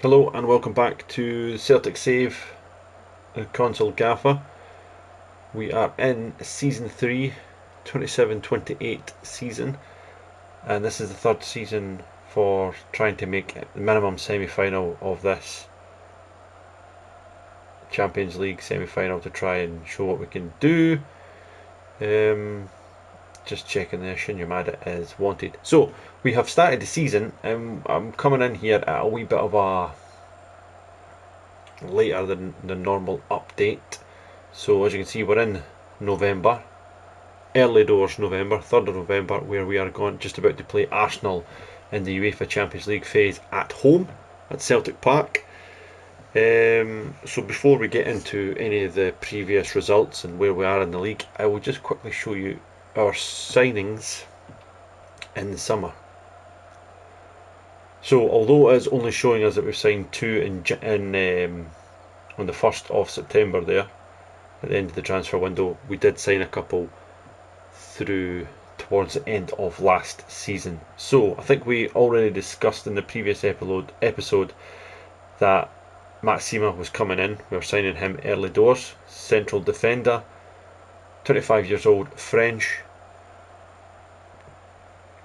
Hello and welcome back to Celtic Save console gaffer. We are in season 3, 27-28 season, and this is the third season for trying to make the minimum semi-final of this Champions League semi-final to try and show what we can do. Just checking there, Shin Yamada is wanted. So we have started the season, and I'm coming in here at a wee bit of a later than the normal update. So as you can see, we're in November, early doors November, 3rd of November, where we are going just about to play Arsenal in the UEFA Champions League phase at home at Celtic Park. So before we get into any of the previous results and where we are in the league, I will just quickly show you our signings in the summer. So although it is only showing us that we've signed two on the 1st of September there, at the end of the transfer window, we did sign a couple through towards the end of last season. So I think we already discussed in the previous episode that Maxima was coming in. We were signing him early doors. Central defender, 25 years old, French.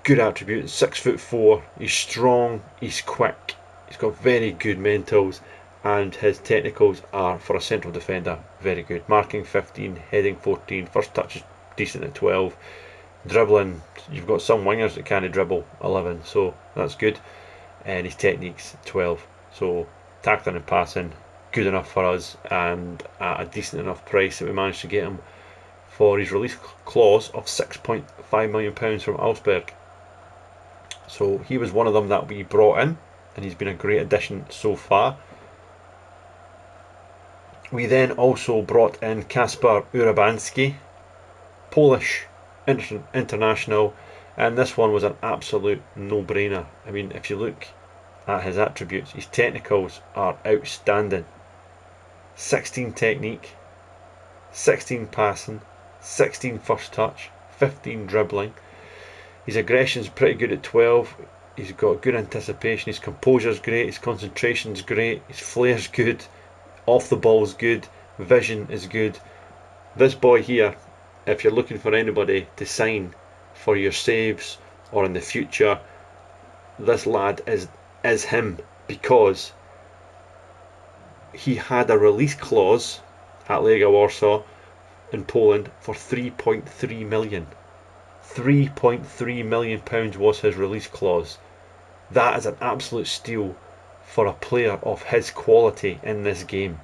Good attributes, 6'4". He's strong, he's quick, he's got very good mentals, and his technicals are, for a central defender, very good. Marking 15, heading 14, first touch is decent at 12. Dribbling, you've got some wingers that can't dribble, 11, so that's good. And his techniques, 12. So tackling and passing, good enough for us, and at a decent enough price that we managed to get him for his release clause of £6.5 million from Augsburg. So he was one of them that we brought in, and he's been a great addition so far. We then also brought in Kasper Urabanski, Polish international, and this one was an absolute no-brainer. I mean, if you look at his attributes, his technicals are outstanding. 16 technique, 16 passing, 16 first touch, 15 dribbling. His aggression's pretty good at 12. He's got good anticipation, his composure's great, his concentration's great, his flair's good, off the ball's good, vision is good. This boy here, if you're looking for anybody to sign for your saves or in the future, this lad is him, because he had a release clause at Legia Warsaw in Poland for 3.3 million. £3.3 million was his release clause. That is an absolute steal for a player of his quality in this game.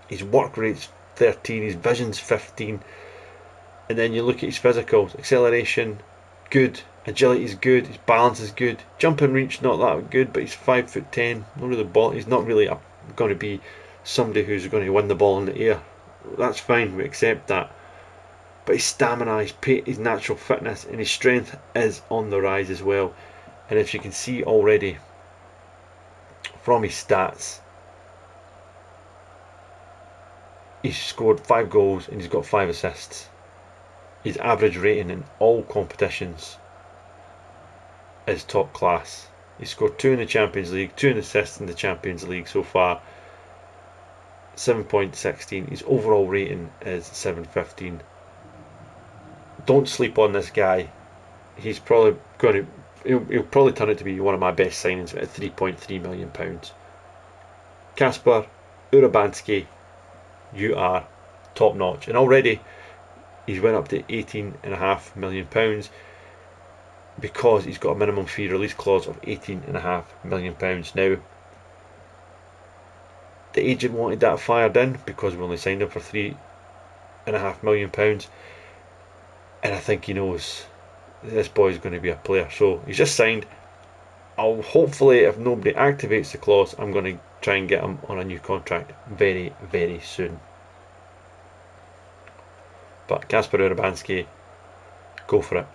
His work rate's 13, his vision's 15, and then you look at his physicals, acceleration, good, agility's good, his balance is good, jumping reach not that good, but he's 5'10", not really ball. He's not really going to be somebody who's going to win the ball in the air. That's fine, we accept that. But his stamina, his natural fitness, and his strength is on the rise as well. And if you can see already from his stats, he's scored 5 goals and he's got 5 assists. His average rating in all competitions is top class. He's scored 2 in the Champions League, 2 assists in the Champions League so far, 7.16. His overall rating is 7.15. Don't sleep on this guy. He's probably going to he'll probably turn out to be one of my best signings at £3.3 million. Kasper Urabanski, you are top notch, and already he's went up to £18.5 million because he's got a minimum fee release clause of £18.5 million. Now, the agent wanted that fired in because we only signed him for £3.5 million, and I think he knows this boy's going to be a player. So he's just signed. I'll hopefully, if nobody activates the clause, I'm going to try and get him on a new contract very, very soon. But Kasper Urabanski, go for it.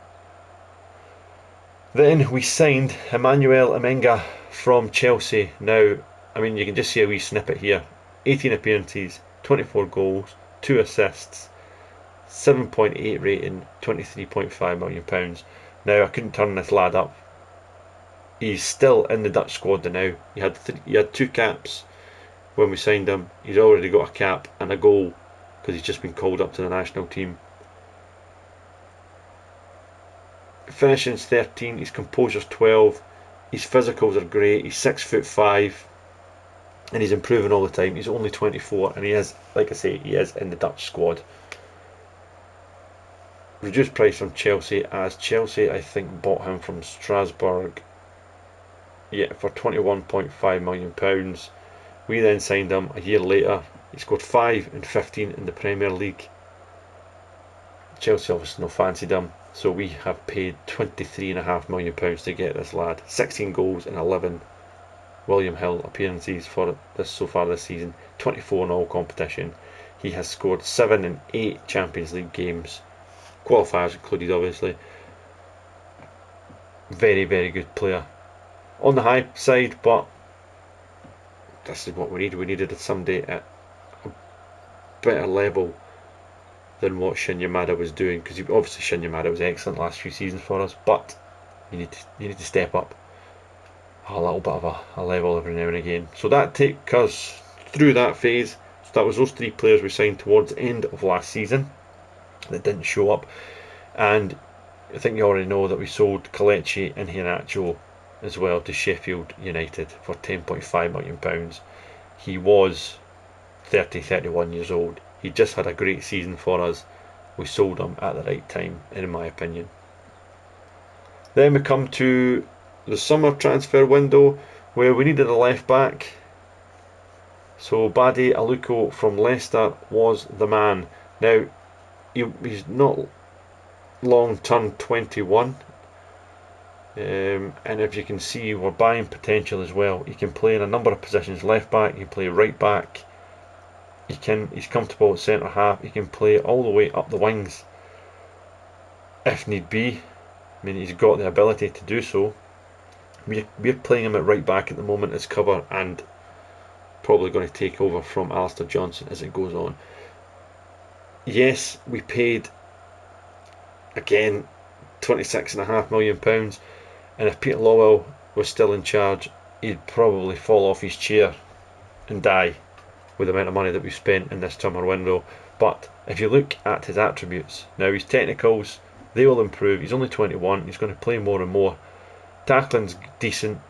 Then we signed Emmanuel Amenga from Chelsea. Now, I mean, you can just see a wee snippet here. 18 appearances, 24 goals, 2 assists, 7.8 rating, £23.5 million. Now, I couldn't turn this lad up He's still in the Dutch squad now. He had 2 caps when we signed him. He's already got a cap and a goal because he's just been called up to the national team. Finishing's 13, his composure's 12, his physicals are great, he's 6'5", and he's improving all the time. He's only 24, and he is, like I say, he is in the Dutch squad. Reduced price from Chelsea, as Chelsea I think bought him from Strasbourg, for £21.5 million. We then signed him a year later. He scored 5 and 15 in the Premier League. Chelsea obviously no fancied him, so we have paid £23.5 million to get this lad. 16 goals and 11 William Hill appearances for this so far this season. 24 in all competition. He has scored 7 and 8 Champions League games, qualifiers included obviously. Very, very good player. On the high side, but this is what we need. We needed somebody at a better level than what Shinya Mada was doing, because obviously Shinya Mada was excellent last few seasons for us, but you need to step up a little bit of a level every now and again. So that takes us through that phase. So that was those 3 players we signed towards the end of last season that didn't show up, and I think you already know that we sold Kelechi and Henacho as well to Sheffield United for £10.5 million. He was 31 years old. He just had a great season for us. We sold him at the right time, in my opinion. Then we come to the summer transfer window, where we needed a left back. So Bade Aluko from Leicester was the man. Now, he's not long turned 21. And if you can see, we're buying potential as well. He can play in a number of positions. Left back, he can play right back. He's comfortable at centre half. He can play all the way up the wings if need be. I mean, he's got the ability to do so. We're playing him at right back at the moment as cover, and probably going to take over from Alistair Johnson as it goes on. Yes, we paid again £26.5 million, and if Peter Lawwell was still in charge, he'd probably fall off his chair and die with the amount of money that we've spent in this summer window. But if you look at his attributes, now his technicals, they will improve. He's only 21, he's going to play more and more. Tackling's decent,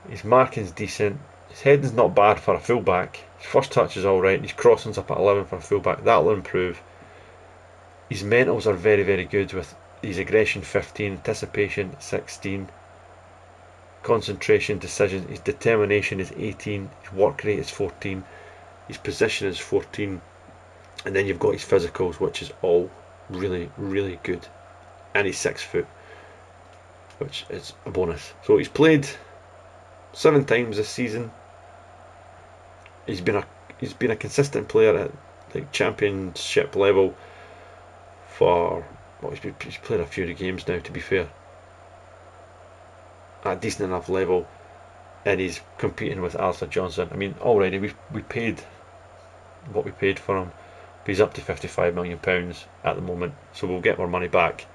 his marking's decent, his heading's not bad for a fullback, his first touch is alright, his crossing's up at 11 for a fullback, that'll improve. His mentals are very, very good, with his aggression 15, anticipation 16, concentration, decision, his determination is 18, his work rate is 14, his position is 14, and then you've got his physicals, which is all really, really good, and he's 6 foot, which is a bonus. So he's played 7 times this season. He's been a consistent player at like championship level for he's played a few of the games now, to be fair, at a decent enough level, and he's competing with Alistair Johnson. I mean, already we paid what we paid for him, but he's up to £55 million at the moment, so we'll get our money back,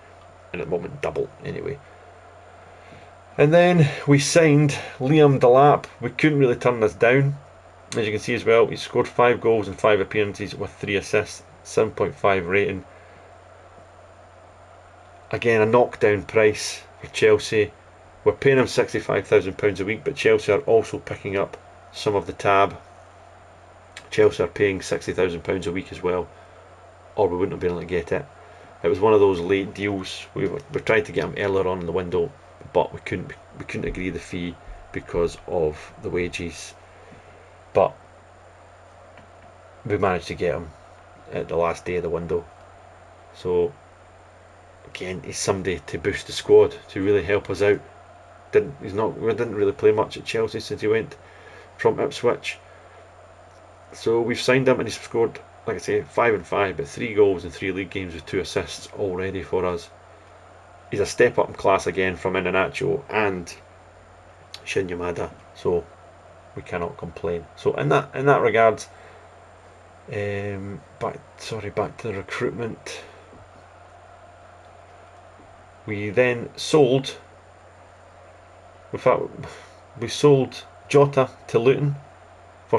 and at the moment double anyway. And then we signed Liam Delap. We couldn't really turn this down. As you can see as well, he scored 5 goals and 5 appearances with 3 assists, 7.5 rating. Again, a knockdown price for Chelsea. We're paying him £65,000 a week, but Chelsea are also picking up some of the tab. Chelsea are paying £60,000 a week as well, or we wouldn't have been able to get it. It was one of those late deals. We tried to get him earlier on in the window, but we couldn't agree the fee because of the wages. But we managed to get him at the last day of the window. So again, he's somebody to boost the squad, to really help us out. We didn't really play much at Chelsea since he went from Ipswich. So we've signed him, and he's scored, like I say, 5 and 5, but 3 goals in 3 league games with 2 assists already for us. He's a step up in class again from Iheanacho and Shinya Mada, so we cannot complain. So in that regard, back to the recruitment. We then sold In fact, we sold Jota to Luton for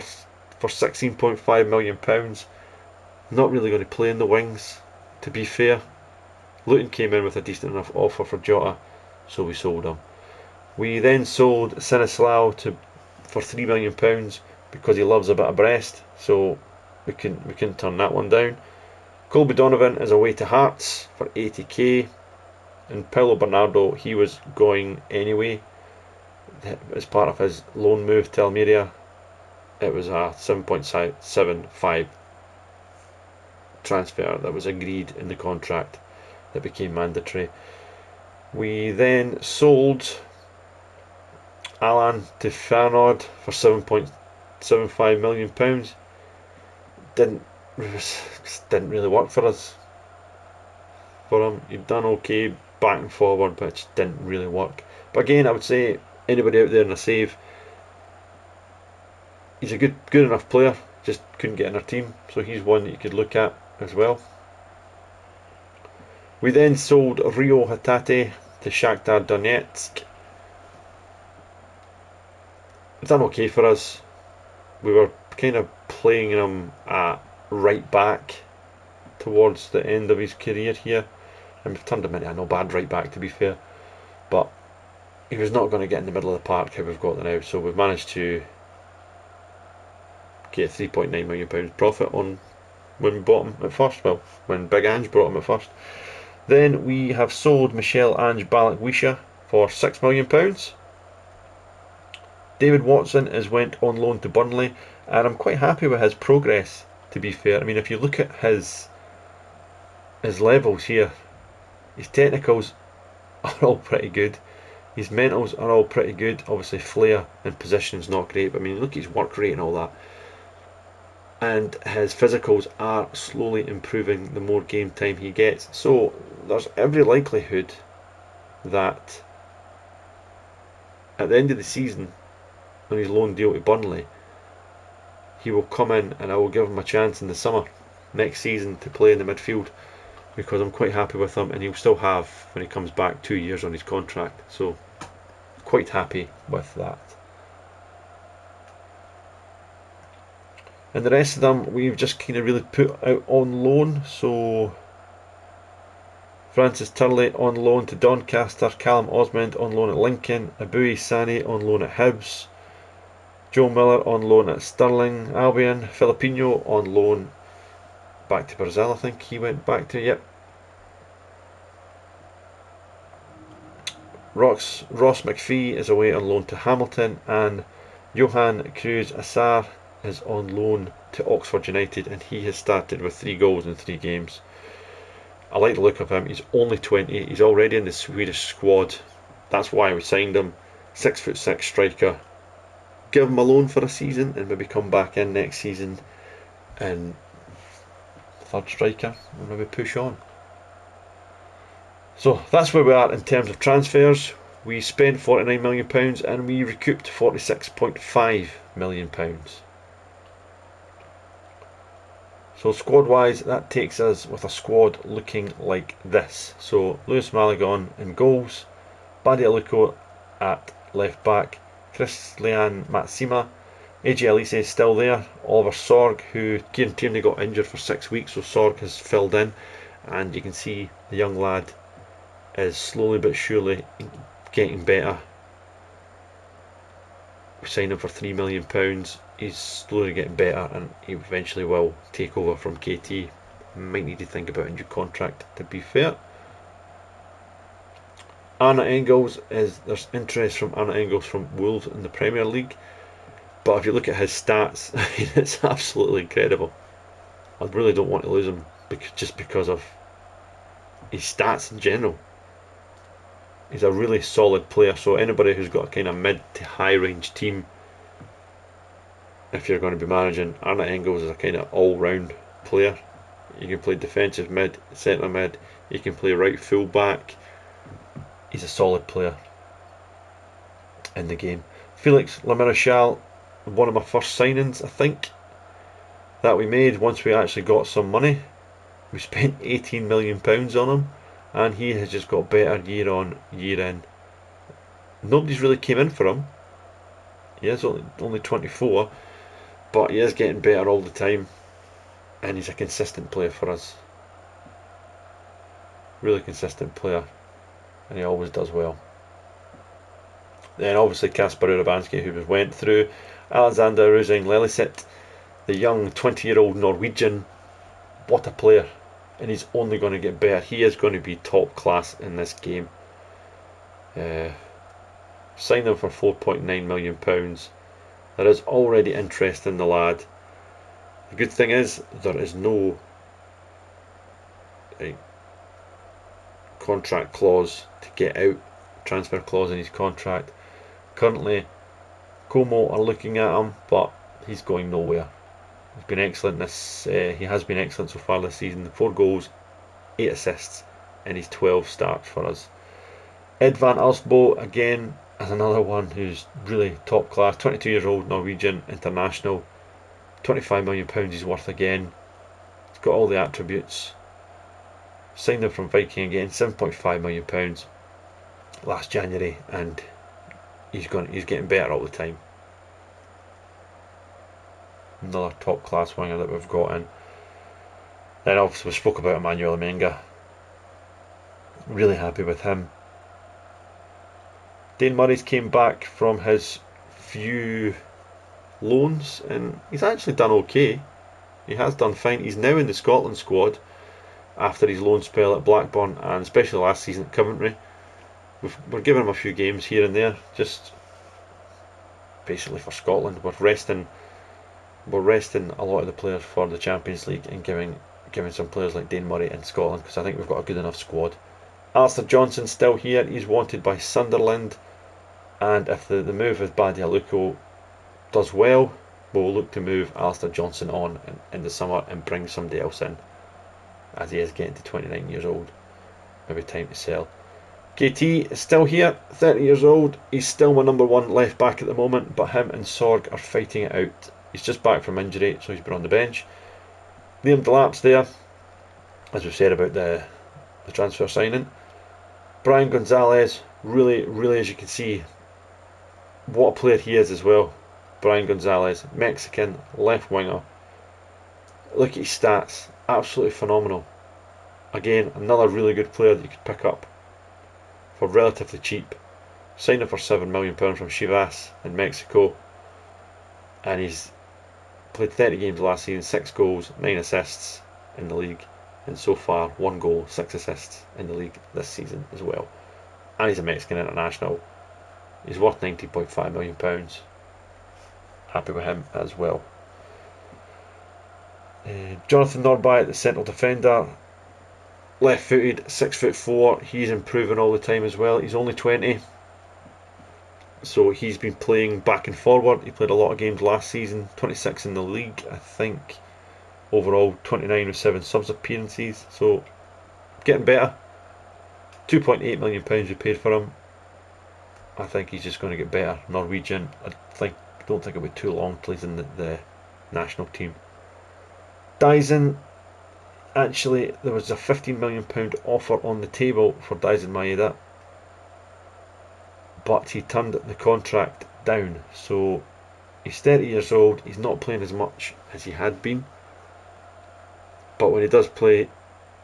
£16.5 million. Not really going to play in the wings, to be fair. Luton came in with a decent enough offer for Jota, so we sold him. We then sold Sinislao for £3 million because he loves a bit of Brest, so we can turn that one down. Colby Donovan is away to Hearts for 80k, and Paulo Bernardo, he was going anyway as part of his loan move to Almeria. It was a 7.75 transfer that was agreed in the contract that became mandatory. We then sold Alan to Feyenoord for £7.75 million. Didn't really work for us. For him, he'd done okay back and forward, but it just didn't really work. But again, I would say anybody out there in a save, he's a good enough player, just couldn't get in our team, so he's one that you could look at as well. We then sold Rio Hatate to Shakhtar Donetsk. Done okay for us. We were kind of playing him at right back towards the end of his career here, and we've turned him into a no bad right back, to be fair, but he was not going to get in the middle of the park how we've got there now, so we've managed to get £3.9 million profit on when we bought him at first, well, when Big Ange brought him at first. Then we have sold Michel Ange Balak-Wisha for £6 million. David Watson has went on loan to Burnley, and I'm quite happy with his progress, to be fair. I mean, if you look at his levels here, his technicals are all pretty good, his mentals are all pretty good. Obviously flair and position's not great, but I mean, look at his work rate and all that, and his physicals are slowly improving the more game time he gets, so there's every likelihood that at the end of the season, on his loan deal to Burnley, he will come in and I will give him a chance in the summer next season to play in the midfield, because I'm quite happy with him, and he'll still have, when he comes back, 2 years on his contract, so quite happy with that. And the rest of them we've just kind of really put out on loan. So Francis Turley on loan to Doncaster, Callum Osmond on loan at Lincoln, Abui Sani on loan at Hibs, Joe Miller on loan at Stirling Albion, Filipino on loan back to Brazil, I think he went back to, yep. Ross McPhee is away on loan to Hamilton, and Johan Cruz Assar is on loan to Oxford United, and he has started with 3 goals in 3 games. I like the look of him. He's only 20, he's already in the Swedish squad. That's why we signed him. 6'6" striker. Give him a loan for a season and maybe come back in next season and third striker and maybe push on. So that's where we are in terms of transfers. We spent £49 million and we recouped £46.5 million. So squad wise, that takes us with a squad looking like this. So Lewis Malagon in goals, Badi Aluko at left back, Christian Matsima, AJ Elise is still there, Oliver Sorg, who Kieran Tierney got injured for 6 weeks, so Sorg has filled in, and you can see the young lad is slowly but surely getting better. We signed him for £3 million. He's slowly getting better, and he eventually will take over from KT. Might need to think about a new contract, to be fair. Arna Engels, there's interest from Arna Engels from Wolves in the Premier League, but if you look at his stats, I mean, it's absolutely incredible. I really don't want to lose him just because of his stats in general. He's a really solid player, so anybody who's got a kind of mid to high range team, if you're going to be managing, Arna Engels is a kind of all round player. You can play defensive mid, centre mid, you can play right full back. He's a solid player in the game. Felix Lamarchal, one of my first signings, I think, that we made once we actually got some money. We spent £18 million on him, and he has just got better year on, year in. Nobody's really came in for him. He is only 24, but he is getting better all the time, and he's a consistent player for us. Really consistent player, and he always does well. Then obviously Kasper Urabanski, who went through. Alexander Rusing-Leliset, the young 20-year-old Norwegian. What a player, and he's only going to get better. He is going to be top class in this game. Signed him for £4.9 million. There is already interest in the lad. The good thing is there is no contract clause to get out, transfer clause in his contract. Currently, Como are looking at him, but he's going nowhere. He's been excellent he has been excellent so far this season. 4 goals, 8 assists in his 12 starts for us. Ed van Alsbo again is another one who's really top class. 22 years old, Norwegian international. £25 million he's worth again. He's got all the attributes. Signed him from Viking again, £7.5 million last January, and he's getting better all the time. Another top class winger that we've got in. Then obviously we spoke about Emmanuel Amenga. Really happy with him. Dane Murray's came back from his few loans and he's actually done okay. He has done fine. He's now in the Scotland squad after his loan spell at Blackburn, and especially last season at Coventry. We're giving him a few games here and there, just basically for Scotland. We're resting a lot of the players for the Champions League and giving some players like Dane Murray in Scotland, because I think we've got a good enough squad. Alistair Johnson's still here. He's wanted by Sunderland, and if the move with Badialuko does well, we'll look to move Alistair Johnson on in the summer and bring somebody else in, as he is getting to 29 years old. Maybe time to sell. KT is still here, 30 years old. He's still my number 1 left back at the moment, but him and Sorg are fighting it out. He's just back from injury, so he's been on the bench. Liam Delap's there, as we've said about the transfer signing. Brian Gonzalez, really, as you can see, what a player he is as well. Brian Gonzalez, Mexican, left winger. Look at his stats, absolutely phenomenal. Again, another really good player that you could pick up for relatively cheap. Signed him for £7 million from Chivas in Mexico, and he's played 30 games last season, 6 goals, 9 assists in the league, and so far 1 goal, 6 assists in the league this season as well. And he's a Mexican international. He's worth £19.5 million. Happy with him as well. Jonathan Norby, the central defender, left-footed, 6'4". He's improving all the time as well. He's only 20, so he's been playing back and forward. He played a lot of games last season, 26 in the league, I think. Overall, 29 with 7 subs appearances, so getting better. £2.8 million we paid for him. I think he's just going to get better. Norwegian, don't think it'll be too long till he's in the national team. Daisen, actually, there was a £15 million offer on the table for Daisen Maeda, but he turned the contract down. So he's 30 years old, he's not playing as much as he had been, but when he does play,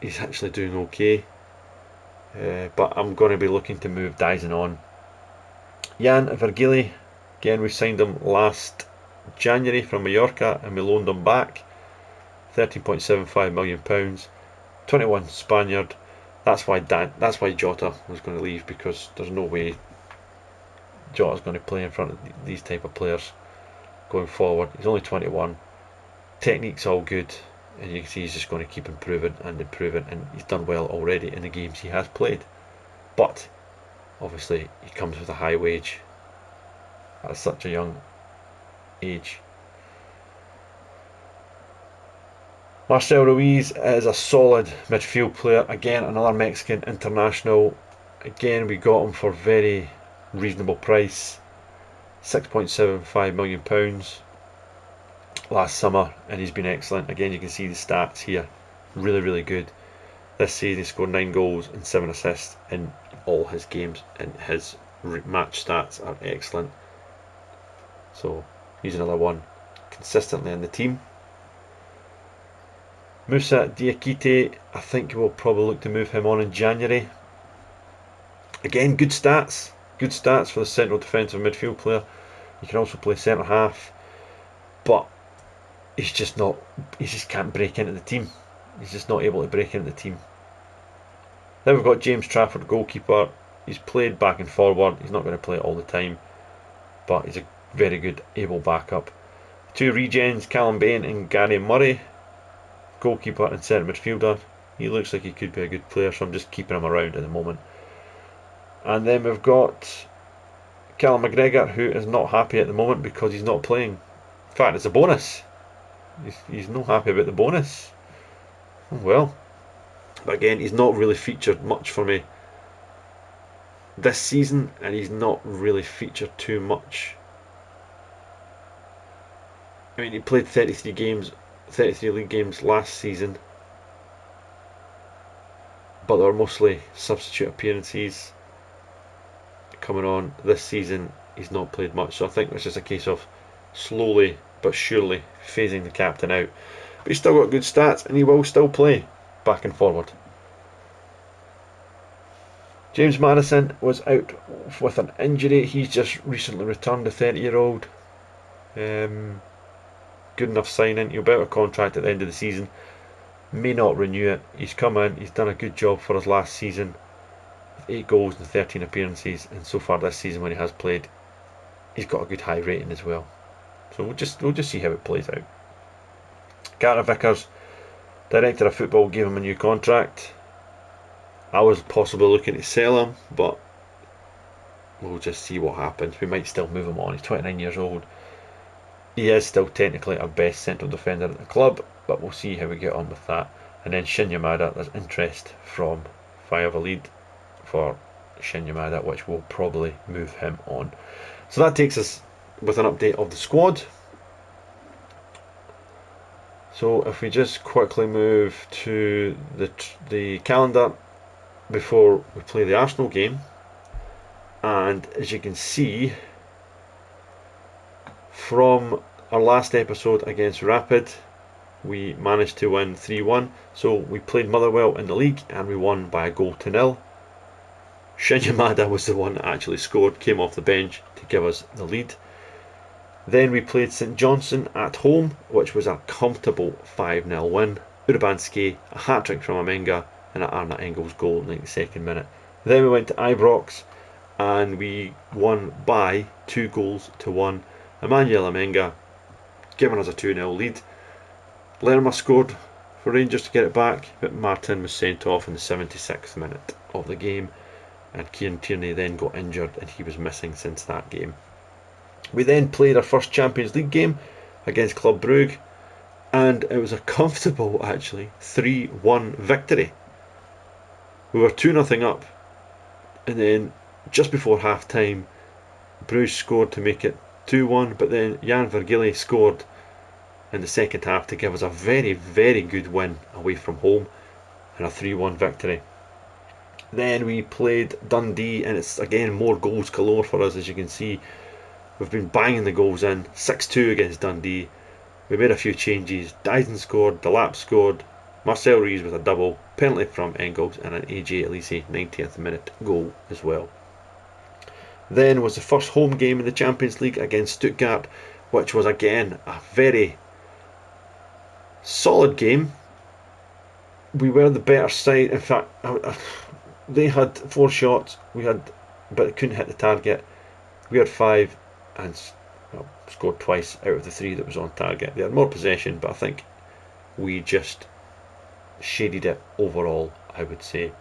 he's actually doing okay. But I'm going to be looking to move Daisen on. Jan Vergili, again, we signed him last January from Mallorca and we loaned him back. £13.75 million, 21 Spaniard. That's why Jota was going to leave, because there's no way Jota's going to play in front of these type of players going forward. He's only 21. Technique's all good, and you can see he's just going to keep improving, and he's done well already in the games he has played. But obviously he comes with a high wage at such a young age. Marcel Ruiz is a solid midfield player. Again, another Mexican international. Again, we got him for very reasonable price, £6.75 million last summer, and he's been excellent. Again, you can see the stats here, really good. This season he scored 9 goals and 7 assists in all his games in his match stats are excellent. So he's another one consistently in the team. Moussa Diakite, I think we'll probably look to move him on in January. Again, good stats. Good stats for the central defensive midfield player. He can also play centre half, but he's just not. He just can't break into the team. He's just not able to break into the team. Then we've got James Trafford, goalkeeper. He's played back and forward. He's not going to play it all the time, but he's a very good, able backup. Two regens, Callum Bain and Gary Murray, goalkeeper and centre midfielder. He looks like he could be a good player, so I'm just keeping him around at the moment. And then we've got Callum McGregor, who is not happy at the moment because he's not playing. In fact, it's a bonus. He's not happy about the bonus. Oh well. But again, he's not really featured much for me this season, and he's not really featured too much. I mean, he played 33 league games last season, but they were mostly substitute appearances. Coming on this season, he's not played much, so I think it's just a case of slowly but surely phasing the captain out. But he's still got good stats, and he will still play back and forward. James Maddison was out with an injury. He's just recently returned, the 30-year-old. Good enough signing. He'll be out of contract at the end of the season. May not renew it. He's come in. He's done a good job for us last season. 8 goals and 13 appearances, and so far this season when he has played, he's got a good high rating as well. So we'll just see how it plays out. Carter Vickers, director of football, gave him a new contract. I was possibly looking to sell him, but we'll just see what happens. We might still move him on. He's 29 years old. He is still technically our best central defender at the club, but we'll see how we get on with that. And then Shin Yamada, there's interest from Valladolid for Shin Yamada, which will probably move him on. So that takes us with an update of the squad. So if we just quickly move to the calendar before we play the Arsenal game, and as you can see from our last episode against Rapid, we managed to win 3-1. So we played Motherwell in the league and we won by a goal to nil. Shin Yamada was the one that actually scored, came off the bench to give us the lead. Then we played St Johnstone at home, which was a comfortable 5-0 win. Urbanski, a hat-trick from Amenga, and an Arna Engels goal in the 92nd minute. Then we went to Ibrox and we won by 2-1. Emmanuel Amenga giving us a 2-0 lead. Lerma scored for Rangers to get it back, but Martin was sent off in the 76th minute of the game, and Kieran Tierney then got injured and he was missing since that game. We then played our first Champions League game against Club Brugge, and it was a comfortable, actually, 3-1 victory. We were 2-0 up, and then just before half time, Bruges scored to make it 2-1, but then Jan Vergili scored in the second half to give us a very, very good win away from home and a 3-1 victory. Then we played Dundee, and it's again more goals galore for us. As you can see, we've been banging the goals in. 6-2 against Dundee. We made a few changes. Dyson scored, Delap scored, Marcel Rees with a double, penalty from Engels, and an AJ Elise 90th minute goal as well. Then was the first home game in the Champions League against Stuttgart, which was again a very solid game. We were the better side. In fact, they had 4 shots, but couldn't hit the target. We had 5 and scored twice out of the 3 that was on target. They had more possession, but I think we just shaded it overall, I would say.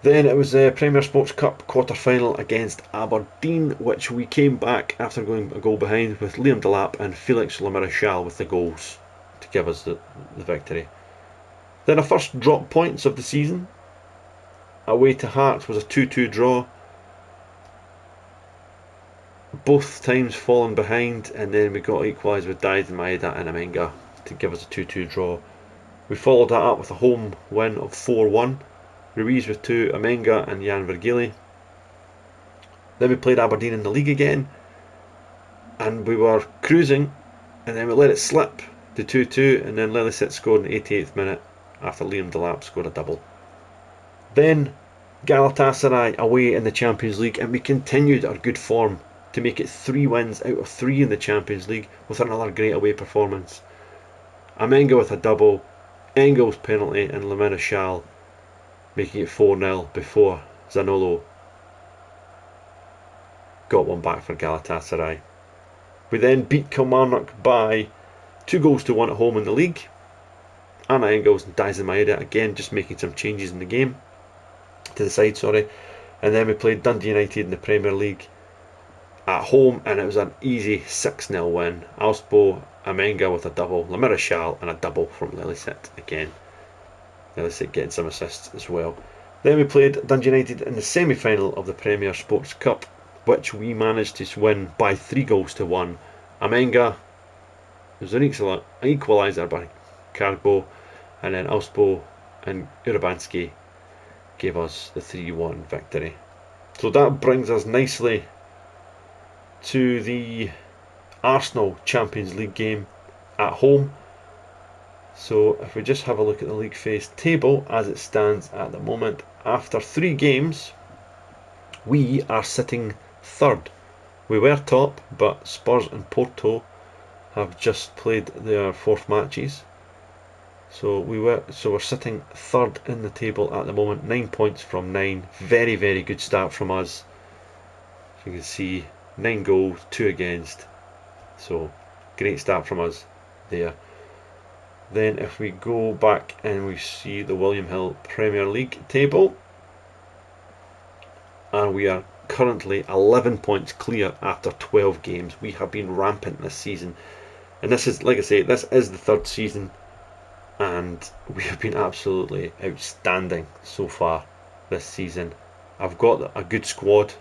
Then it was the Premier Sports Cup quarter-final against Aberdeen, which we came back after going a goal behind with Liam Delap and Felix Lamarechal with the goals to give us the victory. Then our first drop points of the season away to Hearts was a 2-2 draw. Both times falling behind, and then we got equalised with Dyson, Maeda and Amenga to give us a 2-2 draw. We followed that up with a home win of 4-1 Ruiz with 2, Amenga and Jan Vergili. Then we played Aberdeen in the league again, and we were cruising, and then we let it slip to 2-2, and then Lillisitt scored in the 88th minute after Liam Delap scored a double. Then Galatasaray away in the Champions League, and we continued our good form to make it 3 wins out of 3 in the Champions League with another great away performance. Amenga with a double, Engels penalty, and Lamina Shal making it 4-0 before Zanolo got one back for Galatasaray. We then beat Kilmarnock by 2-1 at home in the league. Anna Engels and Daisen Maeda again just making some changes in the game to the side, and then we played Dundee United in the Premier League at home, and it was an easy 6-0 win. Alspo, Amenga with a double, Lamira Shal and a double from Lillisitt again. Lillisitt getting some assists as well. Then we played Dundee United in the semi-final of the Premier Sports Cup, which we managed to win by 3-1. Amenga, there was an equaliser by Carbo, and then Alspo and Urabanski gave us the 3-1 victory. So that brings us nicely to the Arsenal Champions League game at home. So if we just have a look at the league phase table as it stands at the moment, after 3 games we are sitting third. We were top, but Spurs and Porto have just played their 4th matches. So we're sitting third in the table at the moment, 9 points from 9. Very, very good start from us. As you can see, 9 goals, 2 against. So great start from us there. Then if we go back and we see the William Hill Premier League table, and we are currently 11 points clear after 12 games. We have been rampant this season, and this is, like I say, this is the 3rd season, and we have been absolutely outstanding so far this season. I've got a good squad.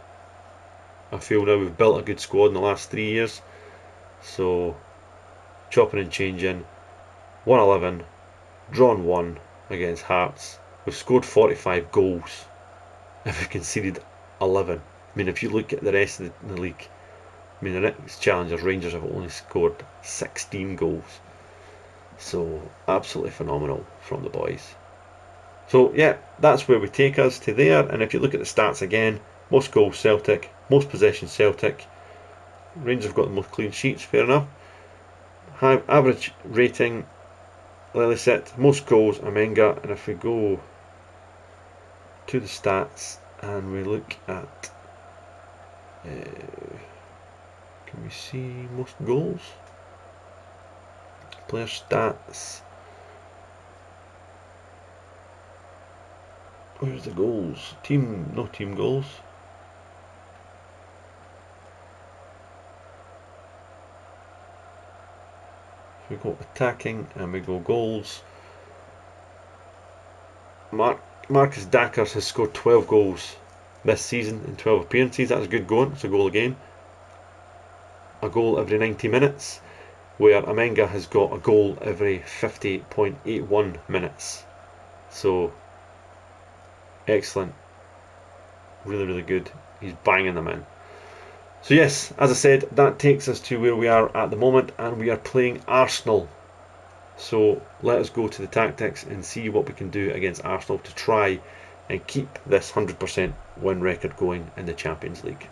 I feel now we've built a good squad in the last 3 years. So chopping and changing, 1-11, drawn 1 against Hearts. We've scored 45 goals and we've conceded 11. I mean, if you look at the rest of the league, I mean, the next challengers, Rangers, have only scored 16 goals. So absolutely phenomenal from the boys. So yeah, that's where we take us to there. And if you look at the stats again, most goals Celtic, most possession Celtic. Rangers have got the most clean sheets, fair enough. High average rating Lillisitt, most goals Amenga. And if we go to the stats and we look at, can we see most goals? Player stats. Where's the goals? No team goals. If we go attacking and we go goals, Marcus Dackers has scored 12 goals this season in 12 appearances. That's good going. It's a goal again. A goal every 90 minutes, where Amenga has got a goal every 50.81 minutes. So excellent, really, really good. He's banging them in. So yes, as I said, that takes us to where we are at the moment, and we are playing Arsenal. So let us go to the tactics and see what we can do against Arsenal to try and keep this 100% win record going in the Champions League.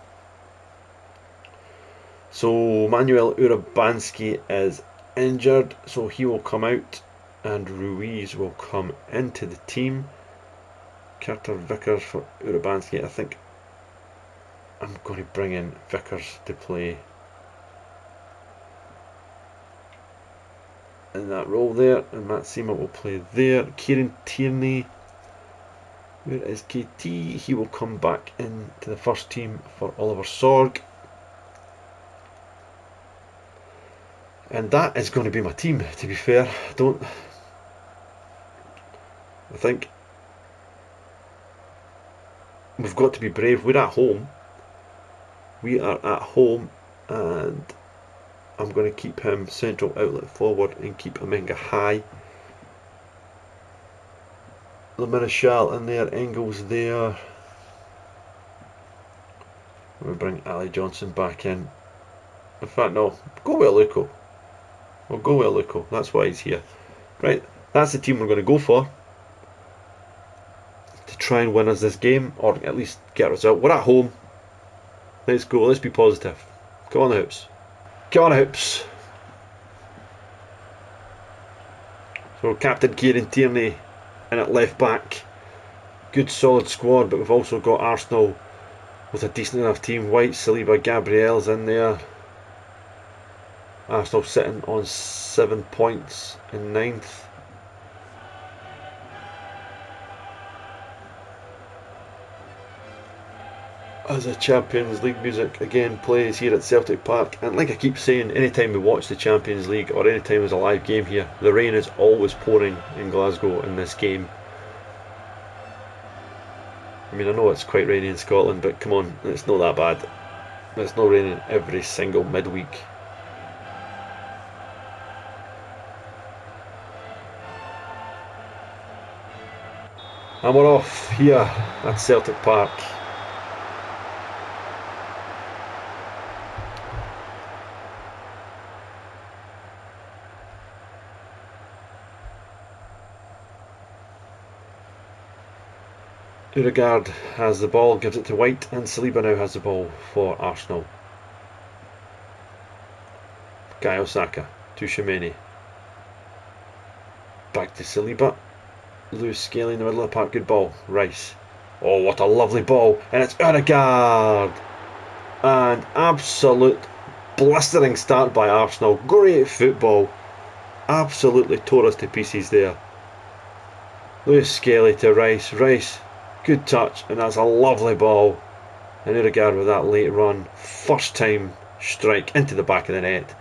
So Manuel Urabanski is injured, so he will come out and Ruiz will come into the team. Carter Vickers for Urabanski. I think I'm going to bring in Vickers to play in that role there, and Matt Seamer will play there. Kieran Tierney, where is KT? He will come back into the first team for Oliver Sorg. And that is going to be my team, to be fair. I think we've got to be brave. We're at home. We are at home, and I'm going to keep him central outlet forward and keep Amenga high. Le Maréchal in there, Engels there. We bring Ali Johnson back in. In fact, no, go with Luco. We'll go with Luco, that's why he's here. Right, that's the team we're going to go for. To try and win us this game, or at least get a result. We're at home. Let's go, let's be positive. Come on the Hoops. Come on the Hoops. So Captain Kieran Tierney in at left back. Good solid squad, but we've also got Arsenal with a decent enough team. White, Saliba, Gabriel's in there. Arsenal sitting on 7 points in 9th. As the Champions League music again plays here at Celtic Park, and like I keep saying, anytime we watch the Champions League or anytime there's a live game here, the rain is always pouring in Glasgow in this game. I mean, I know it's quite rainy in Scotland, but come on, it's not that bad. It's not raining every single midweek. And we're off here at Celtic Park. Odegaard has the ball, gives it to White, and Saliba now has the ball for Arsenal. Bukayo Saka to Tchouaméni. Back to Saliba. Lewis Skelly in the middle of the park, good ball. Rice. Oh, what a lovely ball, and it's Odegaard! And absolute blistering start by Arsenal. Great football. Absolutely tore us to pieces there. Lewis Skelly to Rice. Rice. Good touch, and that's a lovely ball. And Odegaard with that late run, first time strike into the back of the net.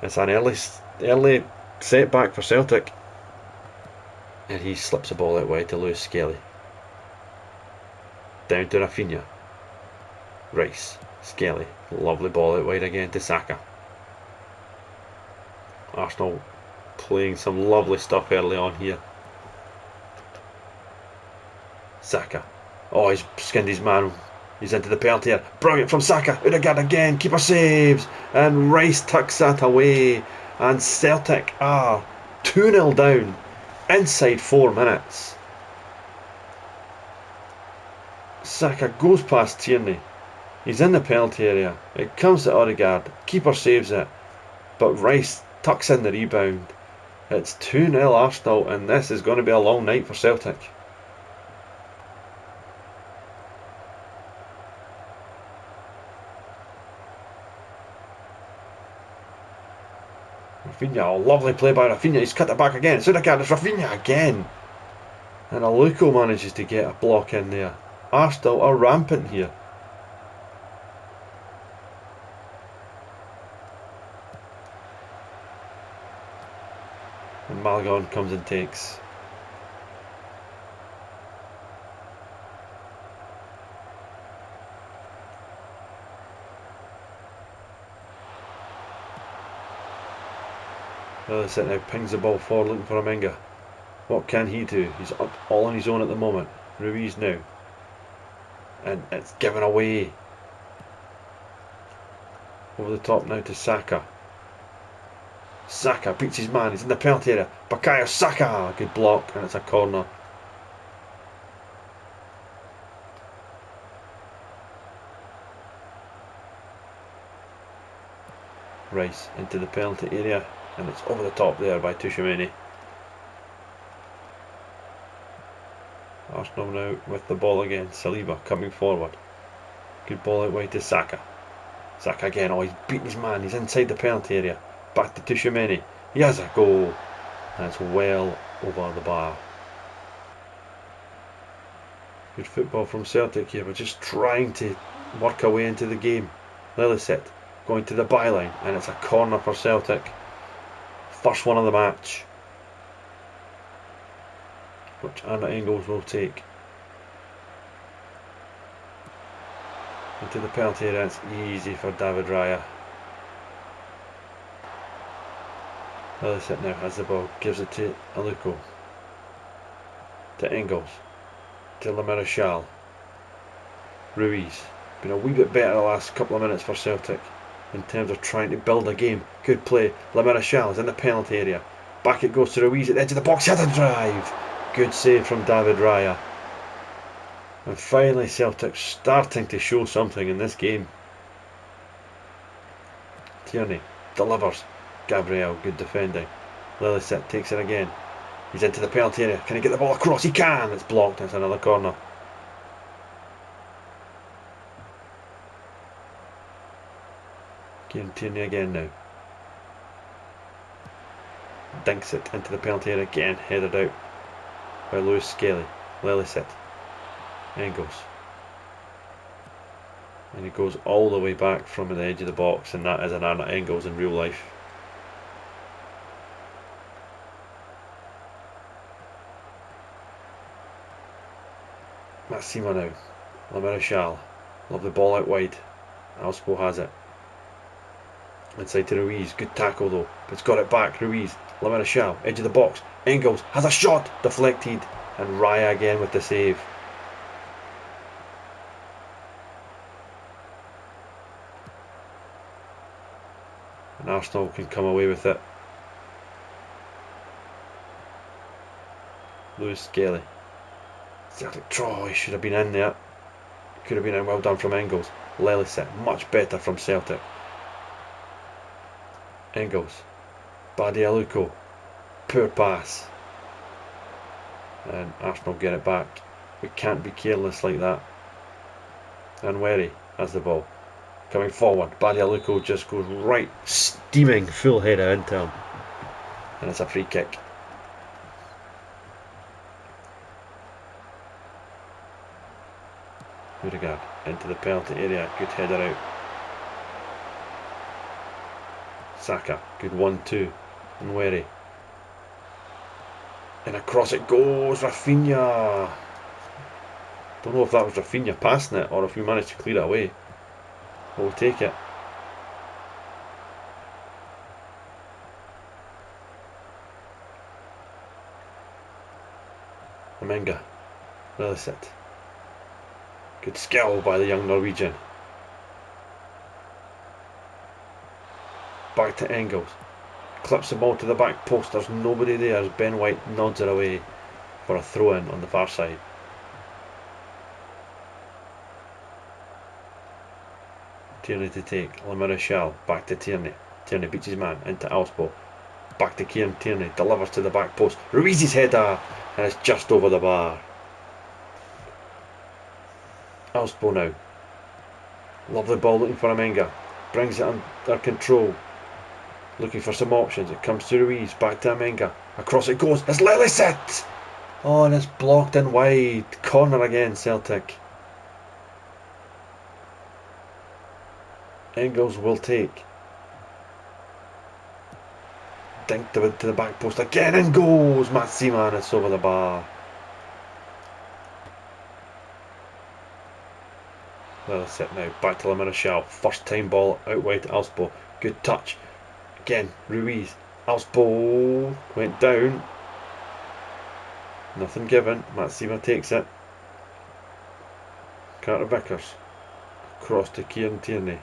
It's an early setback for Celtic. And he slips the ball out wide to Lewis Skelly. Down to Rafinha. Rice, Skelly, lovely ball out wide again to Saka. Arsenal playing some lovely stuff early on here. Saka. Oh, he's skinned his man. He's into the penalty here. Brilliant from Saka. Odegaard again. Keeper saves. And Rice tucks that away. And Celtic are 2-0 down inside 4 minutes. Saka goes past Tierney. He's in the penalty area. It comes to Odegaard. Keeper saves it. But Rice tucks in the rebound. It's 2-0 Arsenal, and this is going to be a long night for Celtic. Rafinha, oh, lovely play by Rafinha. He's cut it back again. It's Odegaard, it's Rafinha again. And Aluko manages to get a block in there. Arsenal are rampant here. And Malgon comes and takes. Millicent now pings the ball forward looking for Amenga. What can he do? He's up all on his own at the moment. Ruiz now. And it's given away. Over the top now to Saka. Saka beats his man. He's in the penalty area. Bukayo Saka. Good block, and it's a corner. Rice into the penalty area. And it's over the top there by Tchouaméni. Arsenal now with the ball again. Saliba coming forward. Good ball out wide to Saka. Saka again. Oh, he's beaten his man. He's inside the penalty area. Back to Tchouaméni. He has a goal. And it's well over the bar. Good football from Celtic here. We're just trying to work our way into the game. Millicent going to the byline. And it's a corner for Celtic. First one of the match, which Anna Engels will take. Into the penalty area, it's easy for David Raya. Millicent now has the ball, gives it to Aluko. to Engels, to Le Marechal. Ruiz, been a wee bit better the last couple of minutes for Celtic in terms of trying to build a game. Good play. Le Marechal is in the penalty area. Back it goes to Ruiz at the edge of the box. Header drive. Good save from David Raya. And finally Celtic starting to show something in this game. Tierney delivers. Gabriel, good defending. Lillisitt takes it again. He's into the penalty area. Can he get the ball across? He can. It's blocked. It's another corner. Kieran Tierney again now. Dinks it into the penalty area again. Headed out by Lewis Skelly. Lillisitt. Engels. And he goes all the way back from the edge of the box, and that is an Arnott Engels in real life. Massima now. Le Marechal. Love the ball out wide. Alspo has it. Inside to Ruiz. Good tackle though. But it's got it back. Ruiz. Le Marechal. Edge of the box. Engels has a shot. Deflected. And Raya again with the save. And Arsenal can come away with it. Lewis Skelly. Celtic try, should have been in there. Could have been in, well done from Engels. Lillisitt, much better from Celtic. Engels. Badialuko. Poor pass. And Arsenal get it back. We can't be careless like that. Nwaneri has the ball. Coming forward, Badialuko just goes right, steaming full header into him. And it's a free kick. Odegaard into the penalty area, good header out. Saka, good 1-2. Nwaneri. And across it goes, Rafinha. Don't know if that was Rafinha passing it or if we managed to clear it away. But we'll take it. Amenga. Lillisitt. Good skill by the young Norwegian. Back to Engels. Clips the ball to the back post. There's nobody there as Ben White nods it away for a throw in on the far side. Tierney to take. Le Marechal. Back to Tierney. Tierney beats his man into Alspo. Back to Kieran Tierney. Delivers to the back post. Ruiz's header. And it's just over the bar. Alspo now. Lovely ball looking for Amenga. Brings it under control. Looking for some options. It comes to Ruiz. Back to Amenga. Across it goes. It's Lillisitt. Oh, and it's blocked in wide. Corner again, Celtic. Engels will take. Dinked to the back post again and goes. Matsima, and it's over the bar. Lillisitt now. Back to Le Marechal. First time ball out wide to Alspo. Good touch. Again, Ruiz. Alspo went down. Nothing given. Matsima takes it. Carter Vickers. Across to Kieran Tierney.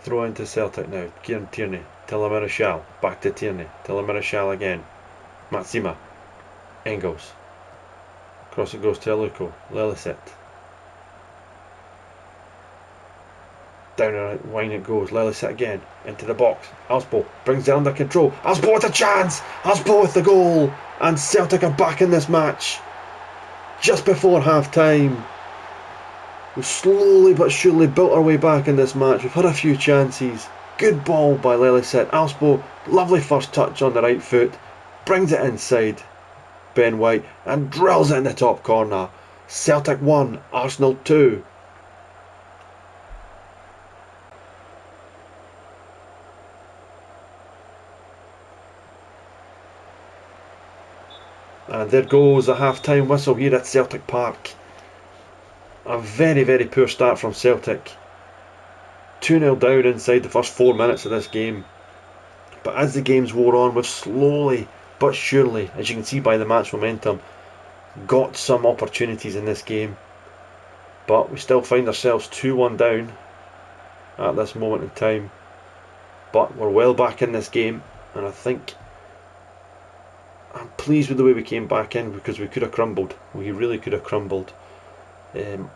Throw into Celtic now. Kieran Tierney to Le Marechal. Back to Tierney. To Le Marechal again. Matsima. Engels. Cross it goes to Aluko. Lillisitt. Down and wine it goes. Lillisitt again. Into the box. Alspo brings it under control. Alspo with a chance. Alspo with the goal. And Celtic are back in this match. Just before half time. We've slowly but surely built our way back in this match. We've had a few chances. Good ball by Lillisitt. Alspo, lovely first touch on the right foot. Brings it inside Ben White and drills it in the top corner. Celtic 1, Arsenal 2. And there goes the half-time whistle here at Celtic Park. A very, very poor start from Celtic. 2-0 down inside the first 4 minutes of this game. But as the games wore on, we've slowly but surely, as you can see by the match momentum, got some opportunities in this game. But we still find ourselves 2-1 down at this moment in time. But we're well back in this game, and I think I'm pleased with the way we came back in, because we could have crumbled. We really could have crumbled.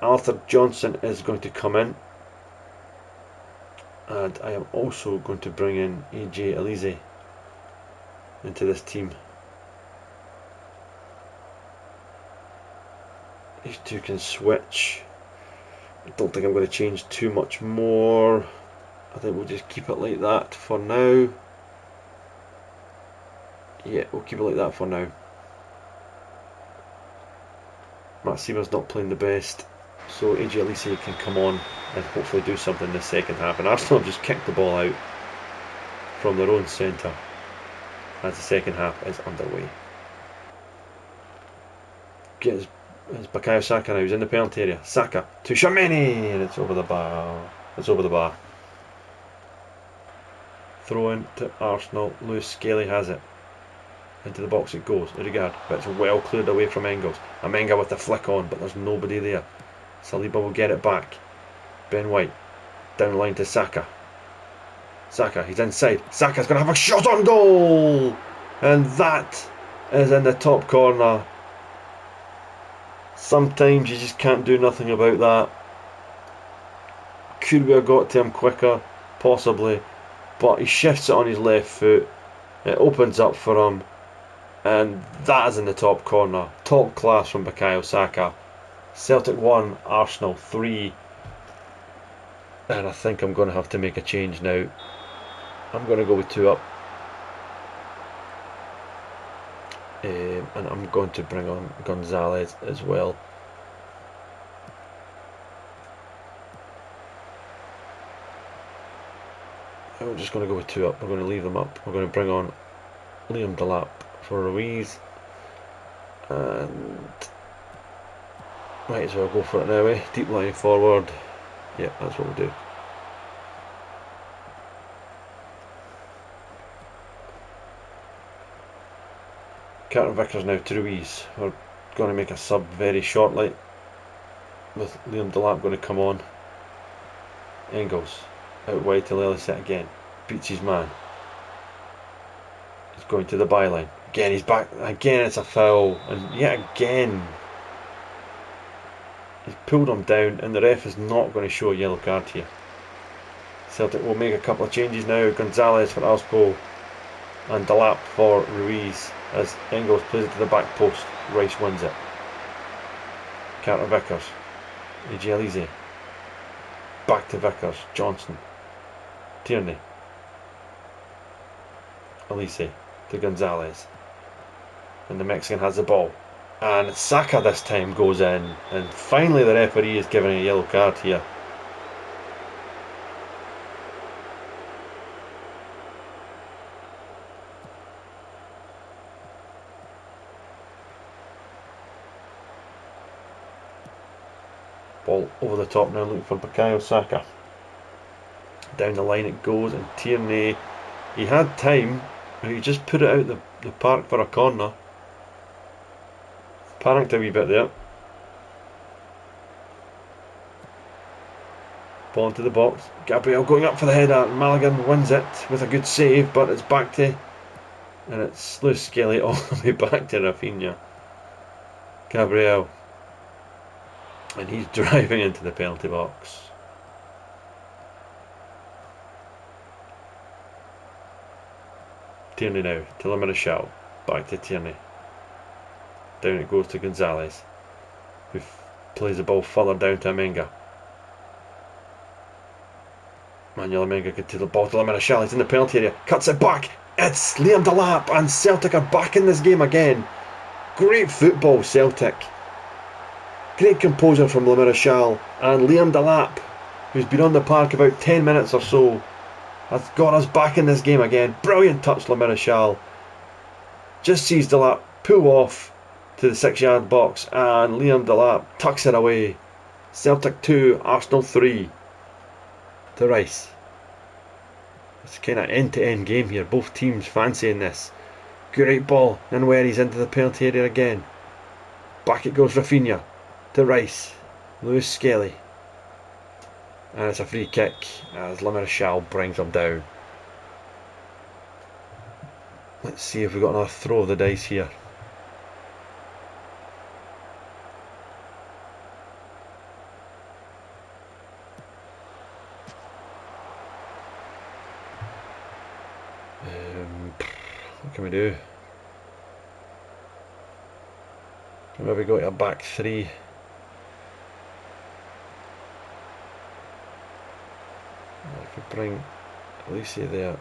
Arthur Johnson is going to come in, and I am also going to bring in AJ Elise into this team. These two can switch. I don't think I'm going to change too much more. I think we'll just keep it like that for now. Yeah, we'll keep it like that for now. Matt Seamer's not playing the best, so AJ Elise can come on and hopefully do something in the second half. And Arsenal have just kicked the ball out from their own centre as the second half is underway. It's Bukayo Saka now, he's in the penalty area. Saka to Shameni, and it's over the bar. It's over the bar. Throw in to Arsenal. Lewis Skelly has it. Into the box it goes. Odegaard, but it's well cleared away from Engels. Amenga with the flick on, but there's nobody there. Saliba will get it back. Ben White down the line to Saka. Saka, he's inside. Saka's going to have a shot on goal, and that is in the top corner. Sometimes you just can't do nothing about that. Could we have got to him quicker? Possibly, but he shifts it on his left foot. It opens up for him, and that is in the top corner. Top class from Bukayo Saka. Celtic 1, Arsenal 3. And I think I'm going to have to make a change now. I'm going to go with 2 up. And I'm going to bring on Gonzalez as well. We're just going to go with 2 up. We're going to leave them up. We're going to bring on Liam Delap for Ruiz. And might as well go for it now, eh? Deep line forward. Yeah, that's what we'll do. Carter Vickers now to Ruiz. We're going to make a sub very shortly, with Liam Delap going to come on. Engels out wide to Ellis again. Beats his man. He's going to the byline. Again, he's back. Again, it's a foul. And yet again, he's pulled him down, and the ref is not going to show a yellow card here. Celtic will make a couple of changes now. Gonzalez for Alspo and Delap for Ruiz, as Engels plays it to the back post. Rice wins it. Carter Vickers. AJ Elise. Back to Vickers. Johnson. Tierney. Elise to Gonzalez. And the Mexican has the ball. And Saka this time goes in. And finally the referee is giving a yellow card here. Ball over the top now, looking for Bukayo Saka. Down the line it goes, and Tierney, he had time, but he just put it out the park for a corner. Panicked a wee bit there. Ball into the box. Gabriel going up for the header. Maligan wins it with a good save, but it's back to, and it's Lewis Skelly all the way back to Rafinha. Gabriel. And he's driving into the penalty box. Tierney now to Lamarchal. Back to Tierney. Down it goes to Gonzalez, who plays the ball further down to Amenga. Manuel Amenga gets to the ball to Lamarchal. He's in the penalty area. Cuts it back. It's Liam Delap, and Celtic are back in this game again. Great football, Celtic. Great composure from Lamarchal, and Liam Delap, who's been on the park about 10 minutes or so, has got us back in this game again. Brilliant touch, Lamarchal. Just sees Delap pull off, to the 6-yard box, and Liam Delap tucks it away. Celtic 2, Arsenal 3 to Rice. It's kind of end-to-end game here. Both teams fancying this. Great ball, and where he's into the penalty area again. Back it goes, Rafinha to Rice. Lewis Skelly. And it's a free kick as Le Marechal brings him down. Let's see if we've got another throw of the dice here. What can we do? Maybe go to a back three. If we bring Alicia there,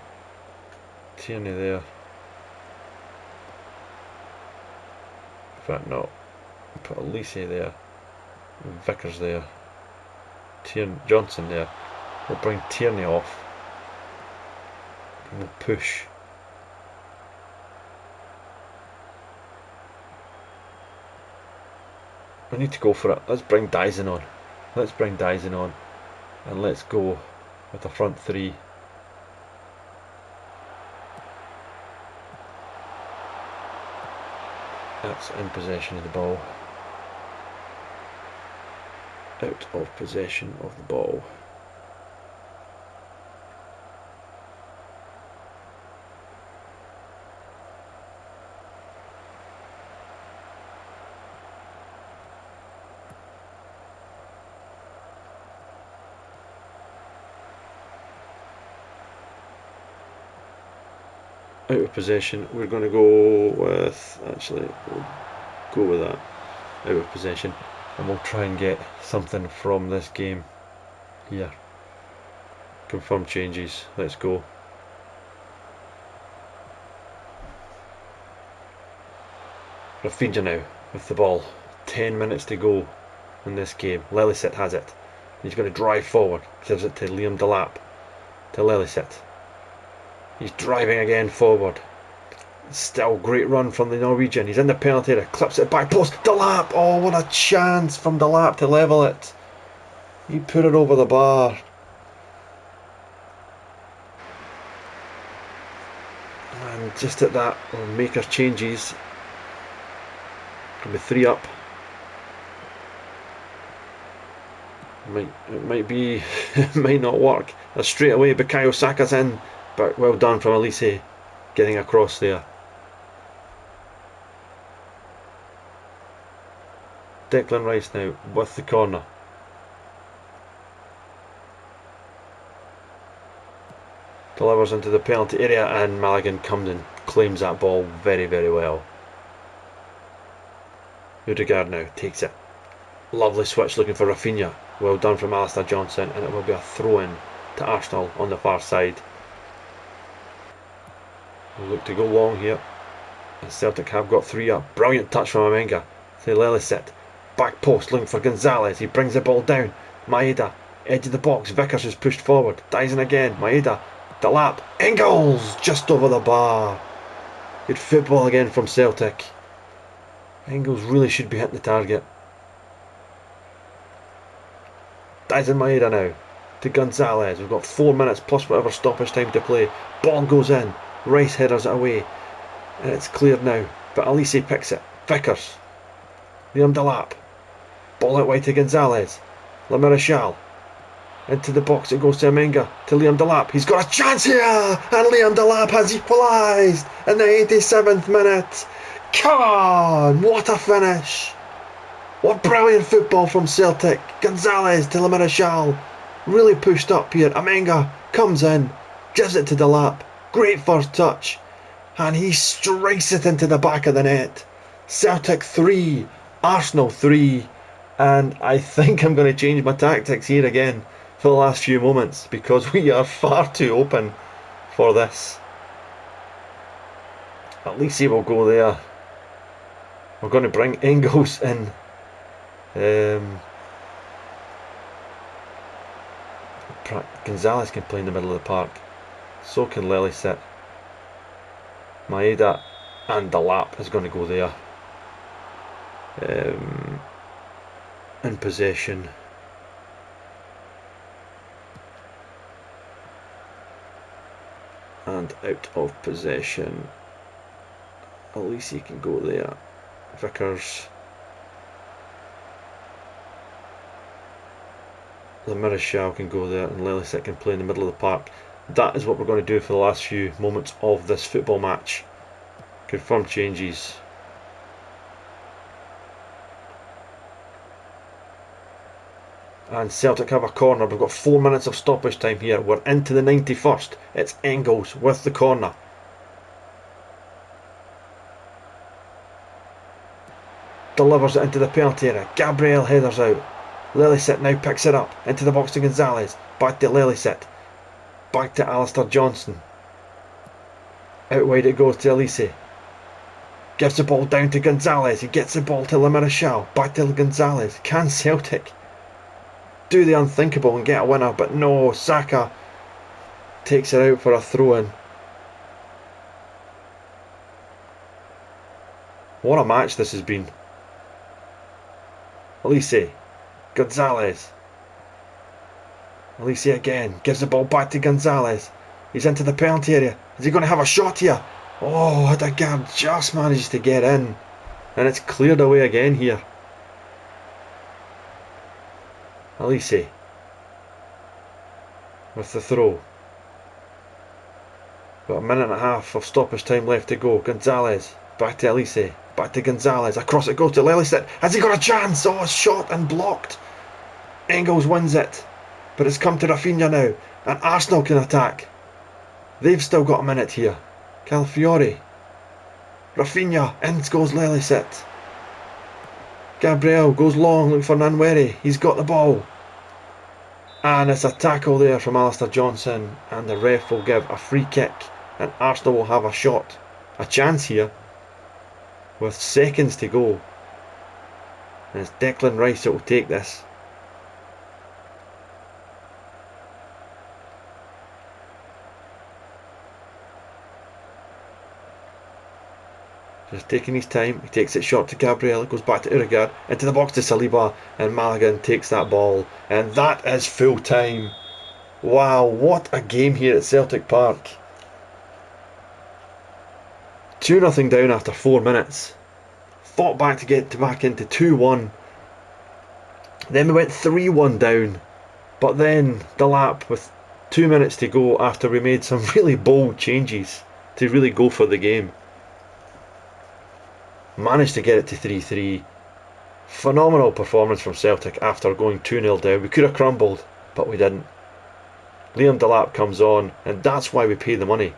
Tierney there. In fact, no. Put Alicia there, Vickers there, Johnson there. We'll bring Tierney off. And we'll push. I need to go for it. Let's bring Dyson on. Let's bring Dyson on. And let's go with the front three. That's in possession of the ball. Out of possession of the ball. Out of possession, we're going to go with, actually, we'll go with that, out of possession, and we'll try and get something from this game here. Confirm changes, let's go. Rafinha now with the ball, 10 minutes to go in this game. Lelisit has it, he's going to drive forward, gives it to Liam Delap, to Lelisit. He's driving again forward. Still great run from the Norwegian. He's in the penalty area. Clips it back post. Delap. Oh, what a chance from Delap to level it. He put it over the bar. And just at that, we'll make our changes. Could be 3 up. It might be. It might not work. Straight away, Bukayo Saka's in. But well done from Elise getting across there. Declan Rice now with the corner. Delivers into the penalty area and Maligan comes and claims that ball very, very well. Udegaard now takes it. Lovely switch looking for Rafinha. Well done from Alistair Johnson, and it will be a throw in to Arsenal on the far side. We'll look to go long here. And Celtic have got 3 up. Brilliant touch from Amenga. To Lelisit. Back post looking for Gonzalez. He brings the ball down. Maeda. Edge of the box. Vickers is pushed forward. Dyson again. Maeda. Delap. Engels. Just over the bar. Good football again from Celtic. Engels really should be hitting the target. Dyson Maeda now. To Gonzalez. We've got 4 minutes plus whatever stoppage time to play. Ball goes in. Rice headers it away, and it's cleared now, but Elise picks it. Vickers, Liam Delap, ball out wide to Gonzalez, Le Marechal, into the box it goes to Amenga, to Liam Delap. He's got a chance here, and Liam Delap has equalised in the 87th minute. Come on, what a finish! What brilliant football from Celtic. Gonzalez to Le Marechal, really pushed up here. Amenga comes in, gives it to Delap. Great first touch, and he strikes it into the back of the net. Celtic 3, Arsenal 3, and I think I'm going to change my tactics here again for the last few moments because we are far too open for this. At least he will go there. We're going to bring Engels in. Gonzalez can play in the middle of the park. So can Lelisit. Maeda and Delap is going to go there. in possession. And out of possession. Elise can go there. Vickers. The Marischal can go there, and Lelisek can play in the middle of the park. That is what we're going to do for the last few moments of this football match. Confirm changes. And Celtic have a corner. We've got 4 minutes of stoppage time here. We're into the 91st. It's Engels with the corner. Delivers it into the penalty area. Gabriel headers out. Lelisek now picks it up. Into the box to Gonzalez. Back to Lelisek. Back to Alistair Johnson. Out wide it goes to Elise. Gives the ball down to Gonzalez. He gets the ball to Le Marischal. Back to Gonzalez. Can Celtic do the unthinkable and get a winner? But no, Saka takes it out for a throw-in. What a match this has been. Elise. Gonzalez. Elise again. Gives the ball back to Gonzalez. He's into the penalty area. Is he going to have a shot here? Oh, Odegaard just managed to get in. And it's cleared away again here. Elise. With the throw. Got a minute and a half of stoppage time left to go. Gonzalez. Back to Elise. Back to Gonzalez. Across it goes to Lelisek. Has he got a chance? Oh, shot and blocked. Engels wins it. But it's come to Rafinha now. And Arsenal can attack. They've still got a minute here. Calafiori. Rafinha. In goes Lelisek. Gabriel goes long looking for Nwaneri. He's got the ball. And it's a tackle there from Alistair Johnson. And the ref will give a free kick. And Arsenal will have a shot. A chance here. With seconds to go. And it's Declan Rice that will take this. Just taking his time. He takes it short to Gabriel. It goes back to Odegaard. Into the box to Saliba. And Maligan takes that ball. And that is full time. Wow, what a game here at Celtic Park. 2-0 down after 4 minutes. Fought back to get back into 2-1. Then we went 3-1 down. But then Delap with 2 minutes to go after we made some really bold changes to really go for the game. Managed to get it to 3-3. Phenomenal performance from Celtic after going 2-0 down. We could have crumbled, but we didn't. Liam Delap comes on, and that's why we pay the money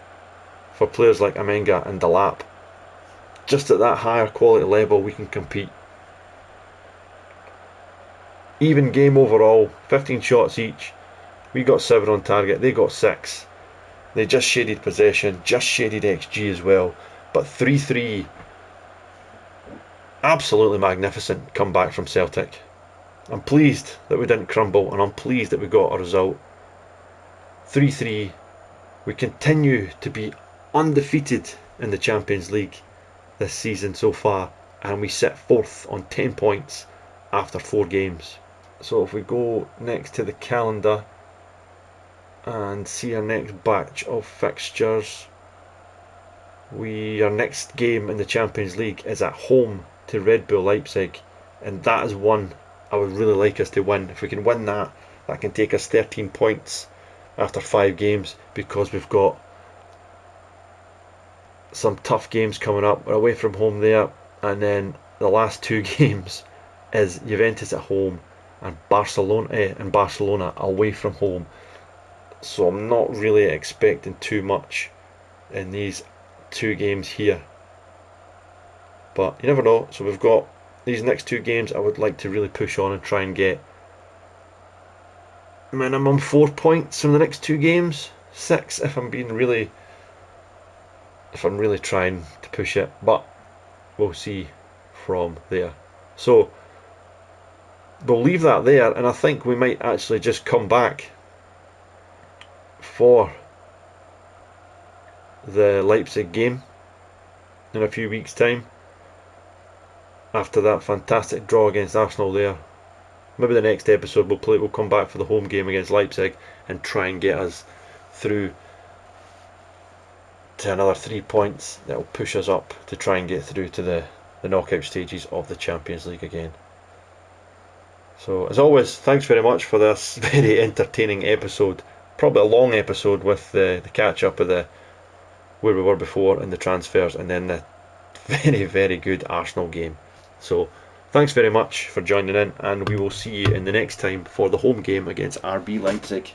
for players like Amenga and Delap. Just at that higher quality level we can compete. Even game overall, 15 shots each. We got 7 on target, they got 6. They just shaded possession, just shaded XG as well. But 3-3, absolutely magnificent comeback from Celtic. I'm pleased that we didn't crumble, and I'm pleased that we got a result. 3-3, we continue to be undefeated in the Champions League this season so far, and we sit 4th on 10 points after 4 games. So if we go next to the calendar and see our next batch of fixtures, our next game in the Champions League is at home to Red Bull Leipzig, and that is one I would really like us to win. If we can win that, that can take us 13 points after 5 games, because we've got some tough games coming up. We're away from home there, and then the last 2 games is Juventus at home and Barcelona away from home. So I'm not really expecting too much in these 2 games here, but you never know. So we've got these next 2 games. I would like to really push on and try and get minimum 4 points from the next 2 games, 6 if I'm really trying to push it, but we'll see from there. So we'll leave that there, and I think we might actually just come back for the Leipzig game in a few weeks' time. after that fantastic draw against Arsenal there. Maybe the next episode we'll come back for the home game against Leipzig and try and get us through to another 3 points that will push us up to try and get through to the knockout stages of the Champions League again. So as always, thanks very much for this very entertaining episode. Probably a long episode with the catch up of the where we were before and the transfers, and then the very, very good Arsenal game. So thanks very much for joining in, and we will see you in the next time for the home game against RB Leipzig.